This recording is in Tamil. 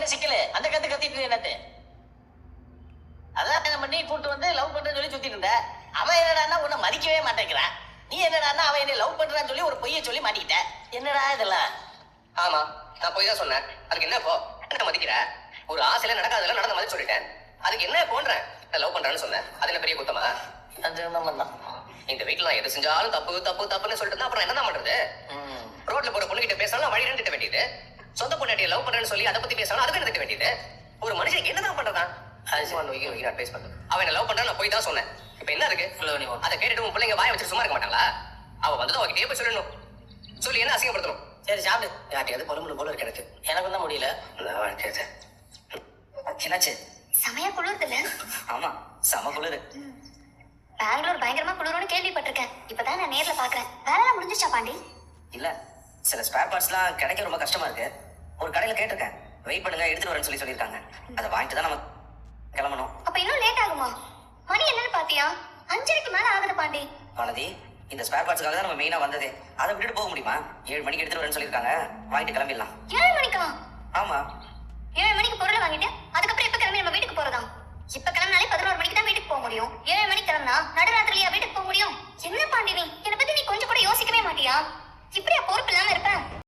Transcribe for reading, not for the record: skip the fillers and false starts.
என்ன சிக்கல அந்த கத்திட்டு என்னது? அதான் நம்ம நீ கூட்டு வந்து லவ் பண்றேன்னு சொல்லி சுத்திட்டு இருந்த. அவன் என்னடான்னா உன்னை மதிக்கவே மாட்டேங்கிறான். நீ என்னடான்னா அவன் என்ன லவ் பண்றான்னு சொல்லி ஒரு பொய்யை சொல்லி மாட்டிக்கிட்ட. என்னடா இதெல்லாம்? ஆமா, நான் போய் தான் சொன்னேன். அதுக்கு என்ன இப்போ என்ன மதிக்கிற? ஒரு ஆசையில நடக்காதெல்லாம் நடந்த மாதிரி சொல்லிட்டேன். அதுக்கு என்ன போன்றேன்? நான் லவ் பண்றேன்னு சொன்னேன். அது என்ன பெரிய குத்தமா? அது நம்ம தான். இந்த வீட்டுல நான் எது செஞ்சாலும் தப்பு தப்பு தப்புன்னு சொல்லிட்டு அப்புறம் என்ன பண்றது? ரோட்ல போற பொண்ணு கிட்ட பேசலாம் வழி திட்ட வேண்டியது. சொந்த பொண்ணாட்டிய லவ் பண்றேன்னு சொல்லி அதை பத்தி பேசலாம் அதுக்கு திட்ட வேண்டியது. ஒரு மனுஷன் என்னதான் பண்றதா? அட்வைஸ் பண்றது. அவன் என்ன லவ் பண்றான் நான் போய் தான் சொன்னேன். இப்ப என்ன இருக்கு? அதை கேட்டுட்டு உன் பிள்ளைங்க வாய வச்சு சும்மா இருக்க மாட்டாங்களா? அவ வந்து அவகிட்டே போய் சொல்லணும். சொல்லி என்ன அசிங்கப்படுத்தணும்? சரி சாப்பிடு. யார்ட்டையாவது பொறுமணு போல இருக்கு எனக்கு. எனக்கு தான் முடியல. என்னாச்சு? செமையா குளிர்துல. ஆமா, செம குளிரு. பெங்களூர் பயங்கரமா குளிரும்னு கேள்விப்பட்டிருக்கேன். இப்பதான் நான் நேர்ல பாக்குறேன். வேலைலாம் முடிஞ்சிச்சா பாண்டி? இல்ல, சில ஸ்பேர் பார்ட்ஸ்லாம் கிடைக்க ரொம்ப கஷ்டமா இருக்கு. ஒரு கடையில கேட்டிருக்கேன், வெயிட் பண்ணுங்க எடுத்துட்டு வரேன்னு சொல்லியிருக்காங்க. அதை வாங்கிட்டு தான் நம்ம கிளம்பணும். அப்ப இன்னும் லேட் ஆகுமா? மணி என்னன்னு பாத்தியா? 5:30 மேல ஆகுது பாண்டி. வானதி, இந்த ஸ்பேர் பார்ட்ஸ்க்காக தான் நம்ம மெயினா வந்ததே. அதை விட்டுட்டு போக முடியுமா? 7 மணிக்கு எடுத்துட்டு வரேன்னு சொல்லியிருக்காங்க. வாங்கிட்டு கிளம்பிடலாம். 7 மணிக்கா? ஆமா. 7 மணிக்கு பொருளை வாங்கிட்டு அதுக்கப்புறம் எப்ப கிளம்பி நம்ம வீட்டுக்கு போறதா? இப்ப கிளம்பினாலே 11 மணிக்கு தான் வீட்டுக்கு போக முடியும். 7 மணிக்கு கிளம்பினா நடுராத்திரியா வீட்டுக்கு போக முடியும்? என்ன பாண்டி நீ என்னை பத்தி நீ கொஞ்சம் கூட யோசிக்கவே மாட்டியா? இப்படியா பொறுப்பு இல்லாம இருப்பேன்?